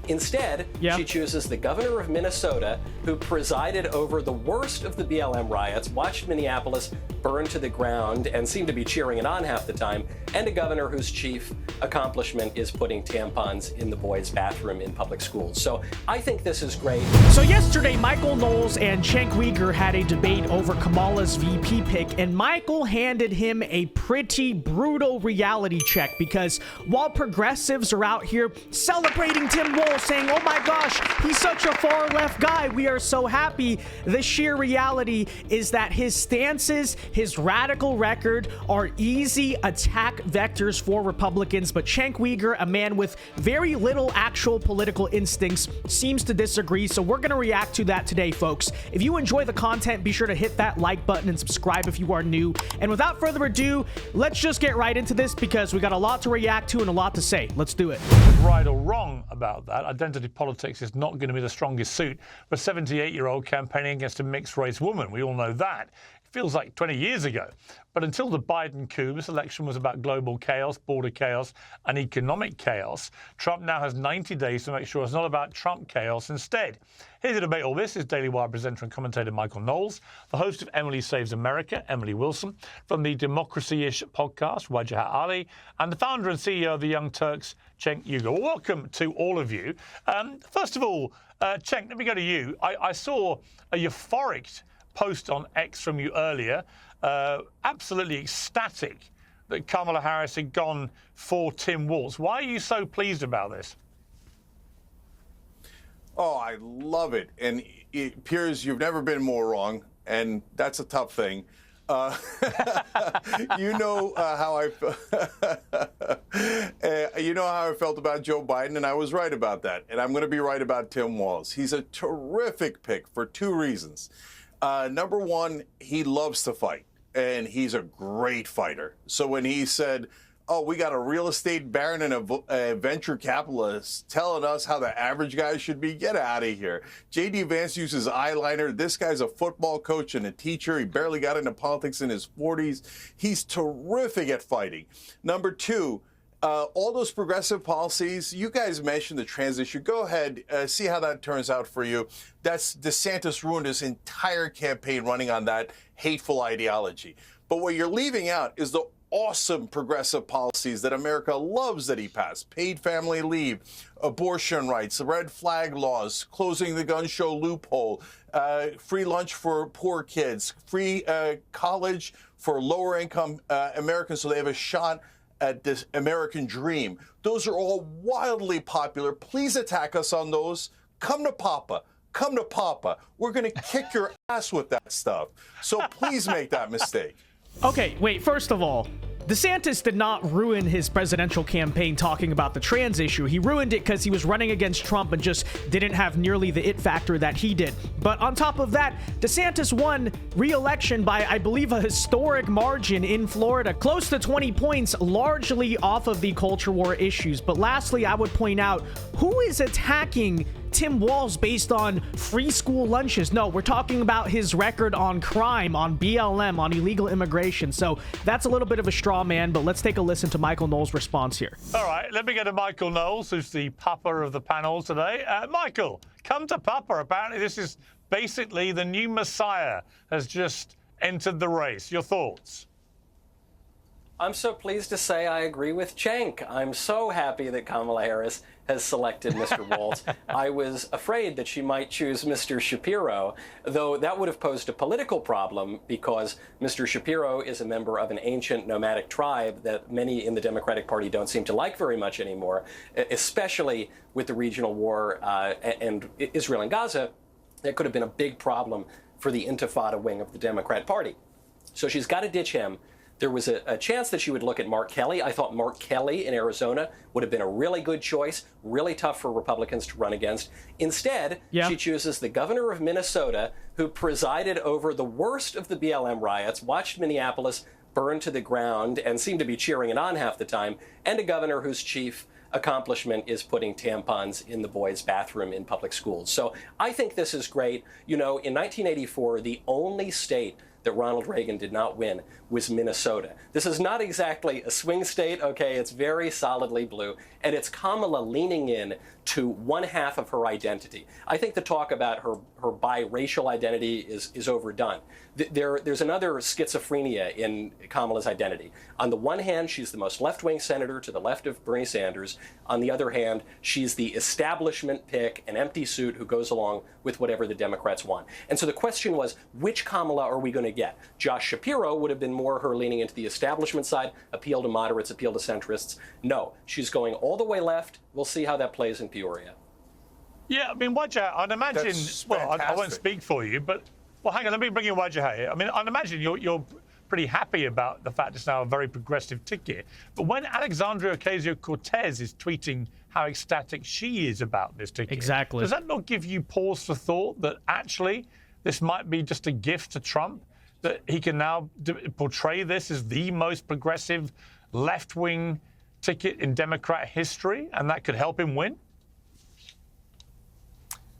Instead, she chooses the governor of Minnesota, who presided over the worst of the BLM riots, watched Minneapolis burn to the ground and seemed to be cheering it on half the time, and a governor whose chief accomplishment is putting tampons in the boys' bathroom in public schools. So I think this is great. So yesterday, Michael Knowles and Cenk Uygur had a debate over Kamala's VP pick, and Michael handed him a pretty brutal reality check, because while progressives are out here celebrating Tim Walz, saying, oh my gosh, he's such a far left guy, we are so happy, the sheer reality is that his stances, his radical record are easy attack vectors for Republicans, but Cenk Uygur, a man with very little actual political instincts, seems to disagree. So we're going to react to that today, folks. If you enjoy the content, be sure to hit that like button and subscribe if you are new. And without further ado, let's just get right into this, because we got a lot to react to and a lot to say. Let's do it. Right or wrong about that, identity politics is not going to be the strongest suit for a 78-year-old campaigning against a mixed-race woman. We all know that. Feels like 20 years ago. But until the Biden coup, this election was about global chaos, border chaos, and economic chaos. Trump now has 90 days to make sure it's not about Trump chaos instead. Here to debate all this is Daily Wire presenter and commentator Michael Knowles, the host of Emily Saves America, Emily Wilson, from the Democracy-ish podcast, Wajahat Ali, and the founder and CEO of the Young Turks, Cenk Uygur. Well, welcome to all of you. First of all, Cenk, let me go to you. I saw a euphoric post on X from you earlier, absolutely ecstatic that Kamala Harris had gone for Tim Walz. Why are you so pleased about this? Oh, I love it. And Piers, you've never been more wrong, and that's a tough thing. You know how I felt about Joe Biden, and I was right about that. And I'm going to be right about Tim Walz. He's a terrific pick for two reasons. Number one, he loves to fight, and he's a great fighter. So when he said, oh, we got a real estate baron and a venture capitalist telling us how the average guy should be, get out of here. J.D. Vance uses eyeliner. This guy's a football coach and a teacher. He barely got into politics in his 40s. He's terrific at fighting. Number two, all those progressive policies, you guys mentioned the trans issue. Go ahead, see how that turns out for you. DeSantis ruined his entire campaign running on that hateful ideology. But what you're leaving out is the awesome progressive policies that America loves that he passed. Paid family leave, abortion rights, red flag laws, closing the gun show loophole, free lunch for poor kids, free college for lower income Americans so they have a shot at this American dream. Those are all wildly popular. Please attack us on those. Come to Papa. Come to Papa. We're going to kick your ass with that stuff. So please make that mistake. Okay, wait, first of all, DeSantis did not ruin his presidential campaign talking about the trans issue. He ruined it because he was running against Trump and just didn't have nearly the it factor that he did. But on top of that, DeSantis won re-election by, I believe, a historic margin in Florida, close to 20 points, largely off of the culture war issues. But lastly, I would point out, who is attacking Tim Walz based on free school lunches? No, we're talking about his record on crime, on BLM, on illegal immigration. So that's a little bit of a straw man, but let's take a listen to Michael Knowles' response here. All right, let me go to Michael Knowles, who's the papa of the panel today. Michael, come to Papa. Apparently this is basically the new Messiah has just entered the race. Your thoughts? I'm so pleased to say I agree with Cenk. I'm so happy that Kamala Harris has selected Mr. Walz. I was afraid that she might choose Mr. Shapiro, though that would have posed a political problem because Mr. Shapiro is a member of an ancient nomadic tribe that many in the Democratic Party don't seem to like very much anymore, especially with the regional war and Israel and Gaza. That could have been a big problem for the Intifada wing of the Democrat Party. So she's got to ditch him. There was a chance that she would look at Mark Kelly. I thought Mark Kelly in Arizona would have been a really good choice, really tough for Republicans to run against. Instead, she chooses the governor of Minnesota, who presided over the worst of the BLM riots, watched Minneapolis burn to the ground and seemed to be cheering it on half the time, and a governor whose chief accomplishment is putting tampons in the boys' bathroom in public schools. So I think this is great. You know, in 1984, the only state that Ronald Reagan did not win was Minnesota. This is not exactly a swing state, okay? It's very solidly blue, and it's Kamala leaning in to one half of her identity. I think the talk about her biracial identity is overdone. There's another schizophrenia in Kamala's identity. On the one hand, she's the most left-wing senator to the left of Bernie Sanders. On the other hand, she's the establishment pick, an empty suit who goes along with whatever the Democrats want. And so the question was, which Kamala are we going to get? Josh Shapiro would have been more her leaning into the establishment side, appeal to moderates, appeal to centrists. No, she's going all the way left. We'll see how that plays in Peoria. Yeah, I mean, Wajah, I'd imagine, well, I won't speak for you, but, well, hang on, let me bring in Wajah here. I mean, I'd imagine you're pretty happy about the fact it's now a very progressive ticket. But when Alexandria Ocasio-Cortez is tweeting how ecstatic she is about this ticket, exactly, does that not give you pause for thought that actually this might be just a gift to Trump, that he can now portray this as the most progressive left-wing ticket in Democrat history, and that could help him win?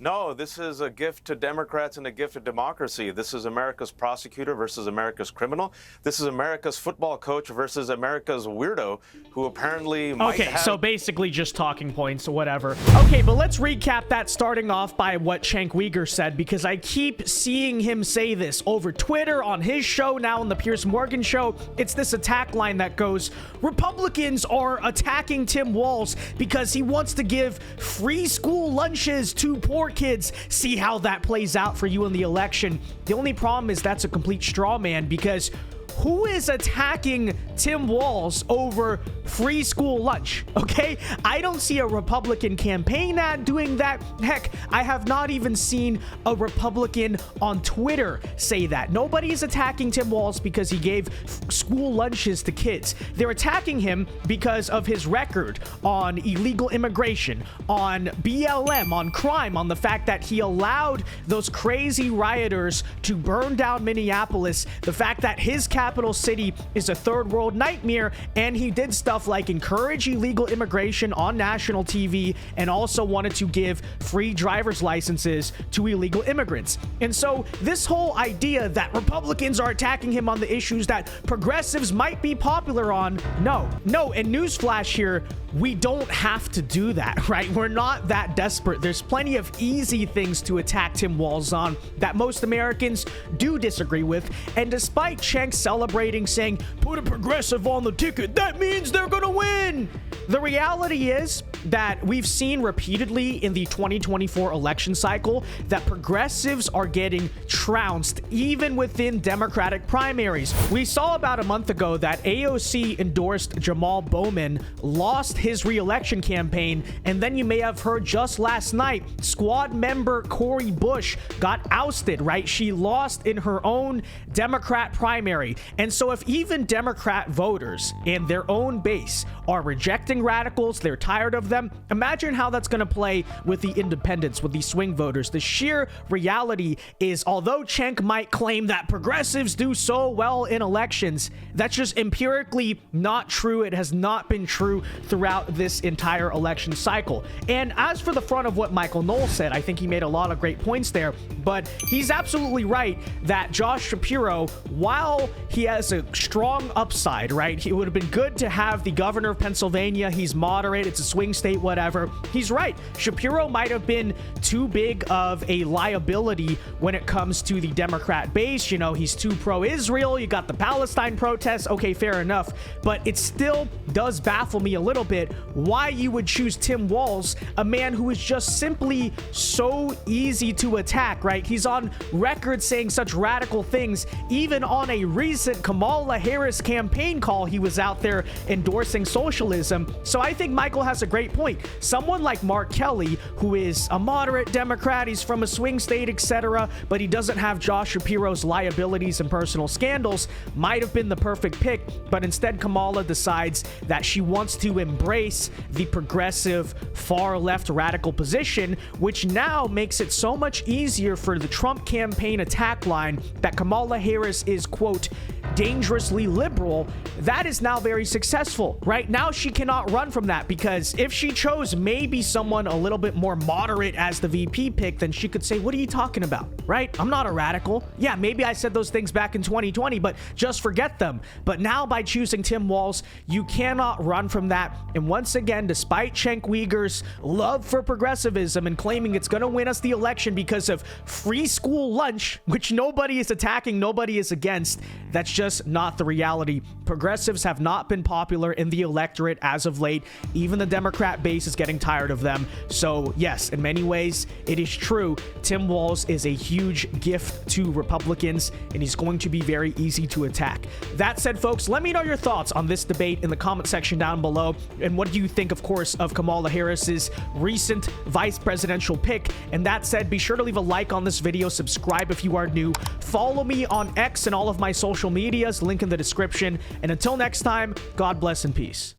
No, this is a gift to Democrats and a gift to democracy. This is America's prosecutor versus America's criminal. This is America's football coach versus America's weirdo who apparently might have... So basically just talking points or whatever. Okay, but let's recap that, starting off by what Cenk Uygur said, because I keep seeing him say this over Twitter, on his show, now on the Piers Morgan show. It's this attack line that goes, Republicans are attacking Tim Walz because he wants to give free school lunches to poor kids. See how that plays out for you in the election. The only problem is that's a complete straw man, because who is attacking Tim Walz over free school lunch? Okay, I don't see a Republican campaign ad doing that. Heck, I have not even seen a Republican on Twitter say that. Nobody is attacking Tim Walz because he gave school lunches to kids. They're attacking him because of his record on illegal immigration, on BLM, on crime, on the fact that he allowed those crazy rioters to burn down Minneapolis, the fact that his capital city is a third world nightmare, and he did stuff like encourage illegal immigration on national TV and also wanted to give free driver's licenses to illegal immigrants. And so this whole idea that Republicans are attacking him on the issues that progressives might be popular on, no, and newsflash here, we don't have to do that, right? We're not that desperate. There's plenty of easy things to attack Tim Walz on that most Americans do disagree with. And despite Cenk celebrating, saying, put a progressive on the ticket, that means they're gonna win, the reality is that we've seen repeatedly in the 2024 election cycle that progressives are getting trounced even within Democratic primaries. We saw about a month ago that AOC endorsed Jamal Bowman, lost his re-election campaign, and then you may have heard just last night, squad member Cori Bush got ousted, right? She lost in her own Democrat primary. And so if even Democrat voters and their own base are rejecting radicals, they're tired of them, imagine how that's going to play with the independents, with the swing voters. The sheer reality is, although Cenk might claim that progressives do so well in elections, that's just empirically not true. It has not been true throughout this entire election cycle. And as for the front of what Michael Knowles said, I think he made a lot of great points there, but he's absolutely right that Josh Shapiro, while he has a strong upside, right? It would have been good to have the governor of Pennsylvania. He's moderate. It's a swing state, whatever. He's right. Shapiro might have been too big of a liability when it comes to the Democrat base. You know, he's too pro-Israel. You got the Palestine protests. Okay, fair enough. But it still does baffle me a little bit why you would choose Tim Walz, a man who is just simply so easy to attack, right? He's on record saying such radical things. Even on a recent Kamala Harris campaign call, he was out there endorsing socialism. So I think Michael has a great point. Someone like Mark Kelly, who is a moderate Democrat, he's from a swing state, etc., but he doesn't have Josh Shapiro's liabilities and personal scandals, might have been the perfect pick. But instead, Kamala decides that she wants to embrace the progressive, far-left radical position, which now makes it so much easier for the Trump campaign attack line that Kamala Harris is, quote, dangerously liberal, that is now very successful. Right now, she cannot run from that, because if she chose maybe someone a little bit more moderate as the VP pick, then she could say, what are you talking about? Right? I'm not a radical. Yeah, maybe I said those things back in 2020, but just forget them. But now by choosing Tim Walz, you cannot run from that. And once again, despite Cenk Uygur's love for progressivism and claiming it's going to win us the election because of free school lunch, which nobody is attacking, nobody is against, that's just not the reality. Progressives have not been popular in the electorate as of late. Even the Democrat base is getting tired of them. So yes, in many ways, it is true. Tim Walz is a huge gift to Republicans, and he's going to be very easy to attack. That said, folks, let me know your thoughts on this debate in the comment section down below. And what do you think, of course, of Kamala Harris's recent vice presidential pick? And that said, be sure to leave a like on this video, subscribe if you are new, follow me on X and all of my social medias, link in the description. And until next time, God bless and peace.